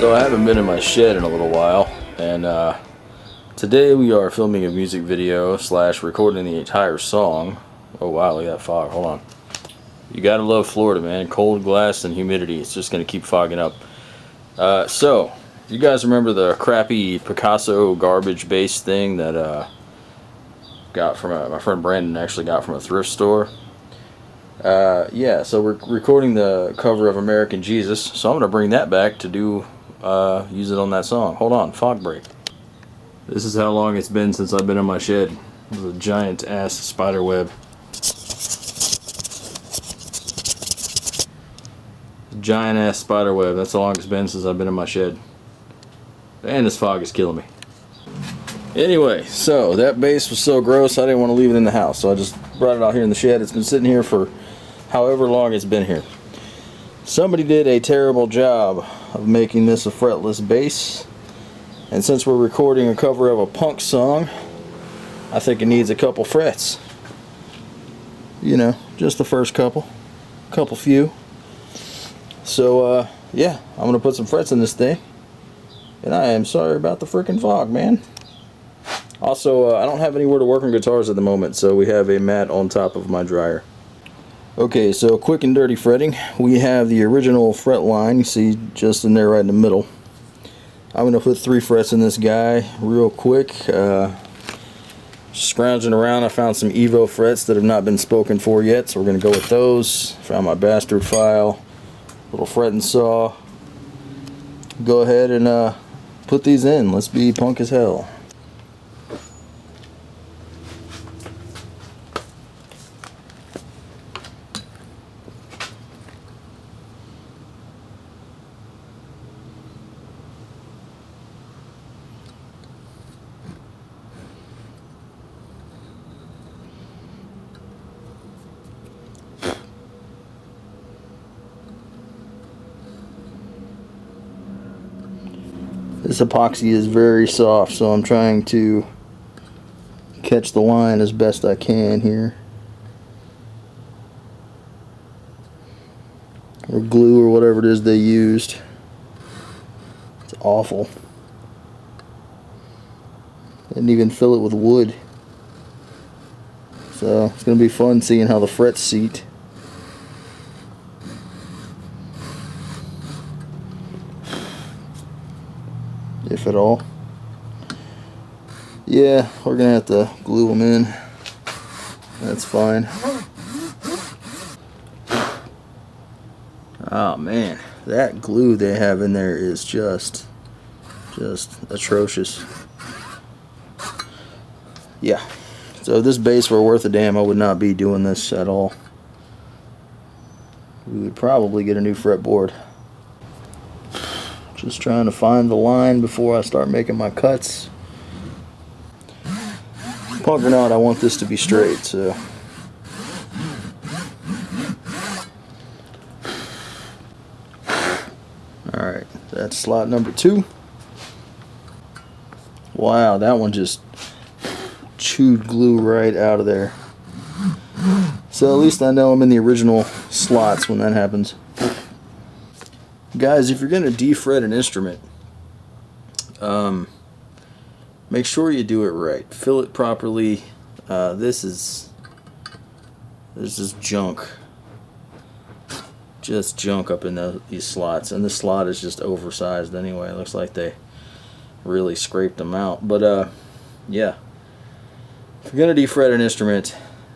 So I haven't been in my shed in a little while, and today we are filming a music video / recording the entire song. Oh wow, look at that fog. Hold on. You gotta love Florida, man. Cold glass and humidity. It's just gonna keep fogging up. So, you guys remember the crappy Picasso garbage bass thing that got from my friend Brandon actually got from a thrift store? Yeah, so we're recording the cover of American Jesus, so I'm gonna bring that back to do use it on that song. Hold on, fog break. This is how long it's been since I've been in my shed. It was a giant ass spider web. Giant ass spider web. That's how long it's been since I've been in my shed. And this fog is killing me. Anyway, so that bass was so gross I didn't want to leave it in the house, so I just brought it out here in the shed. It's been sitting here for however long it's been here. Somebody did a terrible job of making this a fretless bass, and since we're recording a cover of a punk song, I think it needs a couple frets. You know, just the first couple few. So yeah, I'm gonna put some frets in this thing, and I am sorry about the freaking fog, man. Also, I don't have anywhere to work on guitars at the moment, so we have a mat on top of my dryer. Okay, so quick and dirty fretting. We have the original fret line, you see just in there right in the middle. I'm going to put 3 frets in this guy real quick. Scrounging around, I found some Evo frets that have not been spoken for yet, so we're going to go with those. Found my bastard file, little fretting saw. Go ahead and put these in. Let's be punk as hell. This epoxy is very soft, so I'm trying to catch the line as best I can here. Or glue or whatever it is they used. It's awful. Didn't even fill it with wood. So it's going to be fun seeing how the frets seat. If at all. Yeah, we're gonna have to glue them in. That's fine. Oh man, that glue they have in there is just atrocious. Yeah, so if this bass were worth a damn, I would not be doing this at all. We would probably get a new fretboard. Just trying to find the line before I start making my cuts. Punk or not, I want this to be straight, so. Alright, that's slot number 2. Wow, that one just chewed glue right out of there. So at least I know I'm in the original slots when that happens. Guys, if you're going to defret an instrument, make sure you do it right. Fill it properly. This is junk. Just junk up in these slots. And this slot is just oversized anyway. It looks like they really scraped them out. But, yeah. If you're going to defret an instrument,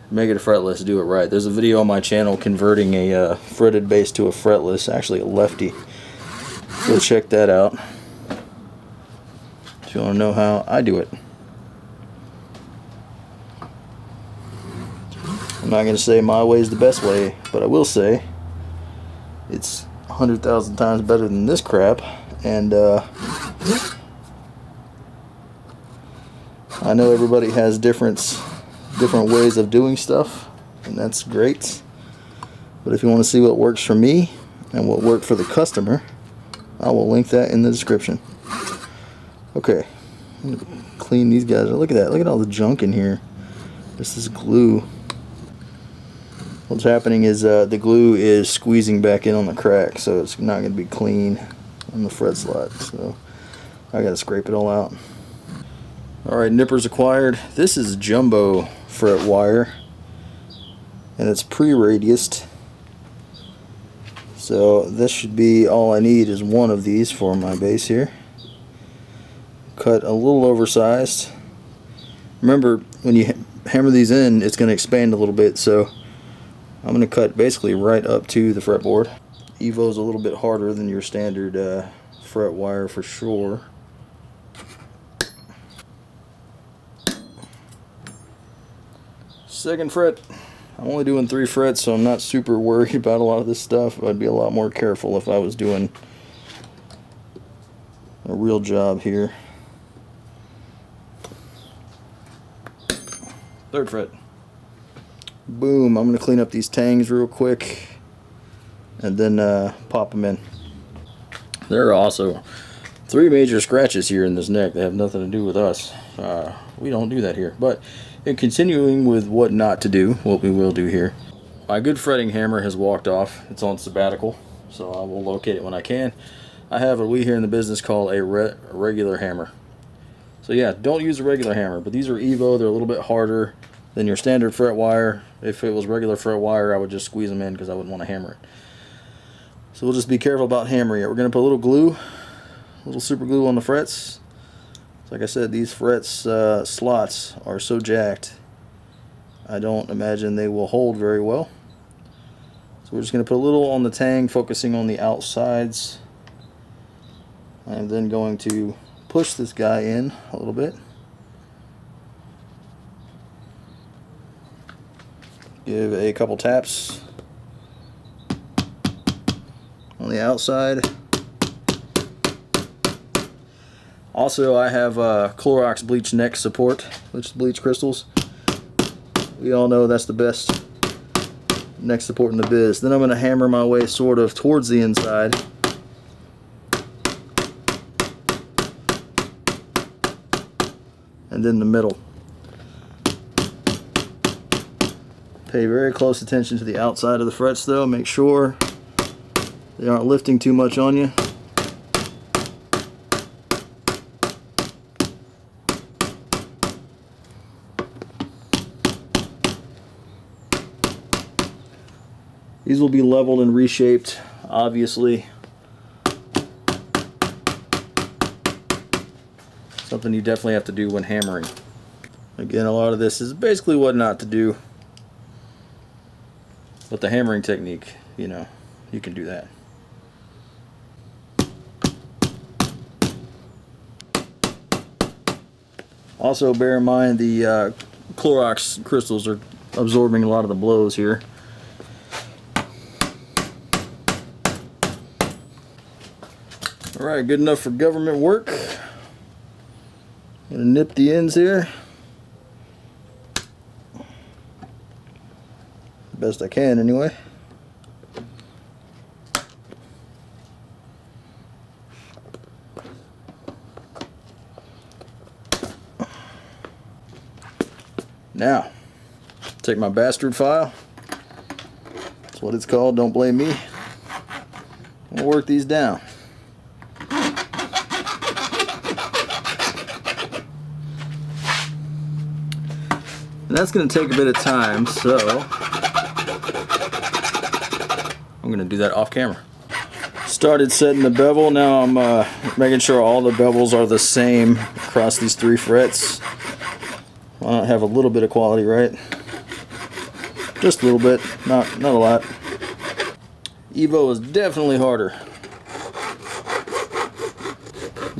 make it a fretless, do it right. There's a video on my channel converting a fretted bass to a fretless, actually a lefty. Go check that out if you want to know how I do it. I'm not going to say my way is the best way, but I will say it's 100,000 times better than this crap. And I know everybody has different ways of doing stuff, and that's great. But if you want to see what works for me and what worked for the customer, I will link that in the description. Okay, I'm gonna clean these guys. Look at that. Look at all the junk in here. This is glue. What's happening is the glue is squeezing back in on the crack, so it's not going to be clean. on the fret slot, so I gotta scrape it all out. Alright, nippers acquired. This is jumbo fret wire, and it's pre-radiused, so this should be all I need is one of these for my base here. Cut a little oversized. Remember, when you hammer these in, it's going to expand a little bit, so I'm going to cut basically right up to the fretboard. Evo's a little bit harder than your standard fret wire for sure. Second fret. I'm only doing 3 frets, so I'm not super worried about a lot of this stuff. I'd be a lot more careful if I was doing a real job here. Third fret. Boom. I'm going to clean up these tangs real quick and then pop them in. There are also 3 major scratches here in this neck that have nothing to do with us. We don't do that here. But in continuing with what not to do, what we will do here, my good fretting hammer has walked off. It's on sabbatical, so I will locate it when I can. I have what we here in the business call a regular hammer. So yeah, don't use a regular hammer, but these are Evo. They're a little bit harder than your standard fret wire. If it was regular fret wire, I would just squeeze them in because I wouldn't want to hammer it. So we'll just be careful about hammering it. We're going to put a little glue, a little super glue on the frets. So like I said, these frets slots are so jacked, I don't imagine they will hold very well. So we're just going to put a little on the tang, focusing on the outsides. I'm then going to push this guy in a little bit. Give a couple taps on the outside. Also, I have Clorox bleach neck support, which is bleach crystals. We all know that's the best neck support in the biz. Then I'm going to hammer my way sort of towards the inside. And then the middle. Pay very close attention to the outside of the frets though. Make sure they aren't lifting too much on you. These will be leveled and reshaped, obviously. Something you definitely have to do when hammering. Again, a lot of this is basically what not to do. But the hammering technique, you know, you can do that. Also, bear in mind the Clorox crystals are absorbing a lot of the blows here. Alright, good enough for government work. Gonna nip the ends here. Best I can, anyway. Now, take my bastard file. That's what it's called, don't blame me. We'll work these down. And that's going to take a bit of time, so I'm going to do that off camera. Started setting the bevel. Now I'm making sure all the bevels are the same across these 3 frets. Why not have a little bit of quality, right? Just a little bit, not a lot. Evo is definitely harder.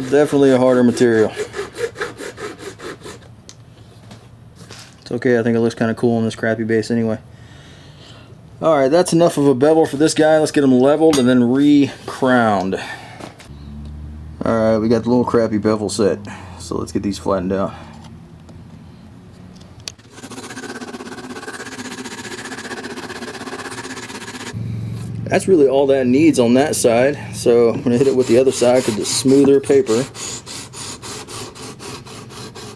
Definitely a harder material. It's okay, I think it looks kind of cool on this crappy base anyway. Alright, that's enough of a bevel for this guy. Let's get him leveled and then re-crowned. Alright, we got the little crappy bevel set. So let's get these flattened out. That's really all that needs on that side. So I'm going to hit it with the other side because it's smoother paper.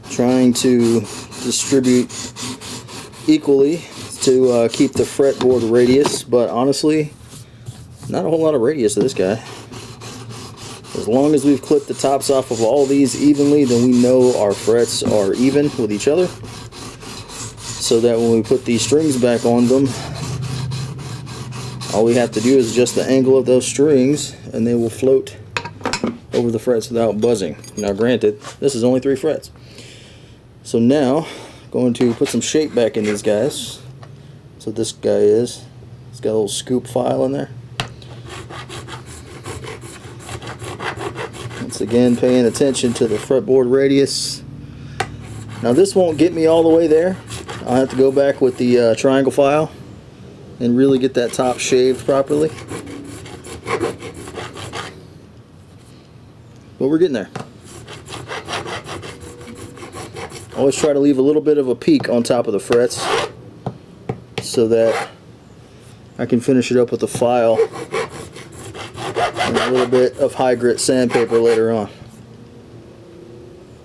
Trying to distribute equally to keep the fretboard radius, but honestly, not a whole lot of radius to this guy. As long as we've clipped the tops off of all these evenly, then we know our frets are even with each other, so that when we put these strings back on them, all we have to do is adjust the angle of those strings and they will float over the frets without buzzing. Now granted, this is only 3 frets. So now, going to put some shape back in these guys. So this guy is, it's got a little scoop file in there. Once again, paying attention to the fretboard radius. Now this won't get me all the way there. I'll have to go back with the triangle file and really get that top shaved properly. But we're getting there. Always try to leave a little bit of a peak on top of the frets so that I can finish it up with the file and a little bit of high grit sandpaper later on.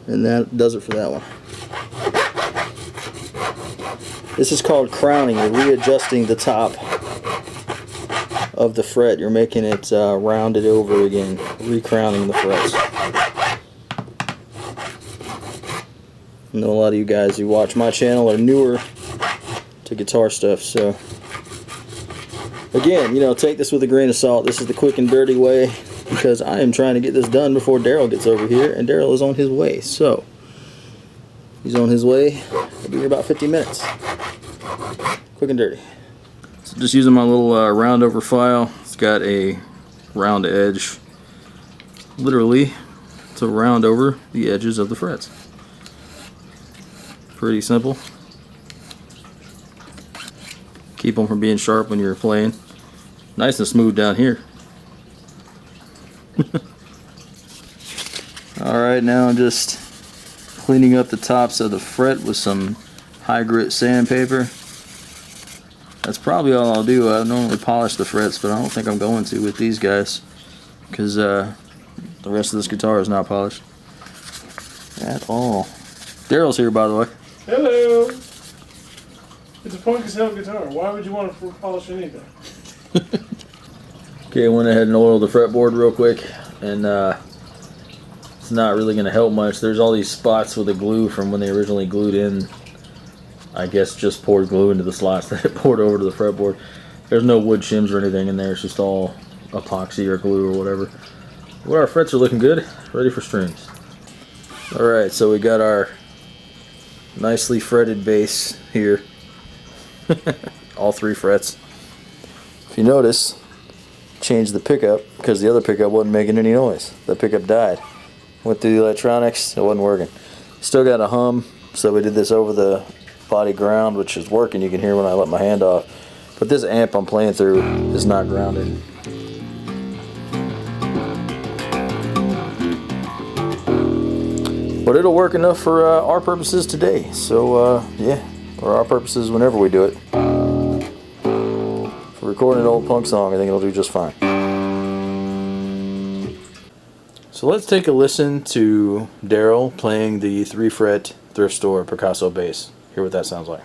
And that does it for that one. This is called crowning. You're readjusting the top of the fret. You're making it rounded over again, recrowning the frets. I know a lot of you guys who watch my channel are newer to guitar stuff, so again, you know, take this with a grain of salt. This is the quick and dirty way, because I am trying to get this done before Darryl gets over here, and Darryl is on his way. So he's on his way. He'll be here about 50 minutes. Quick and dirty. So just using my little round over file. It's got a round edge, literally, to round over the edges of the frets. Pretty simple. Keep them from being sharp when you're playing. Nice and smooth down here. Alright, now I'm just cleaning up the tops of the fret with some high grit sandpaper. That's probably all I'll do. I normally polish the frets, but I don't think I'm going to with these guys, because the rest of this guitar is not polished at all. Darryl's here, by the way. Hello! It's a punk as hell guitar. Why would you want to polish anything? Okay, I went ahead and oiled the fretboard real quick, and it's not really going to help much. There's all these spots with the glue from when they originally glued in. I guess just poured glue into the slots that it poured over to the fretboard. There's no wood shims or anything in there. It's just all epoxy or glue or whatever. Well, our frets are looking good. Ready for strings. Alright, so we got our nicely fretted bass here. All 3 frets. If you notice, changed the pickup because the other pickup wasn't making any noise. That pickup died. Went through the electronics, it wasn't working. Still got a hum, so we did this over the body ground, which is working. You can hear when I let my hand off. But this amp I'm playing through is not grounded. But it'll work enough for our purposes today. So yeah, for our purposes whenever we do it. For recording an old punk song, I think it'll do just fine. So let's take a listen to Darryl playing the 3-fret Thrift Store Picasso bass. Hear what that sounds like.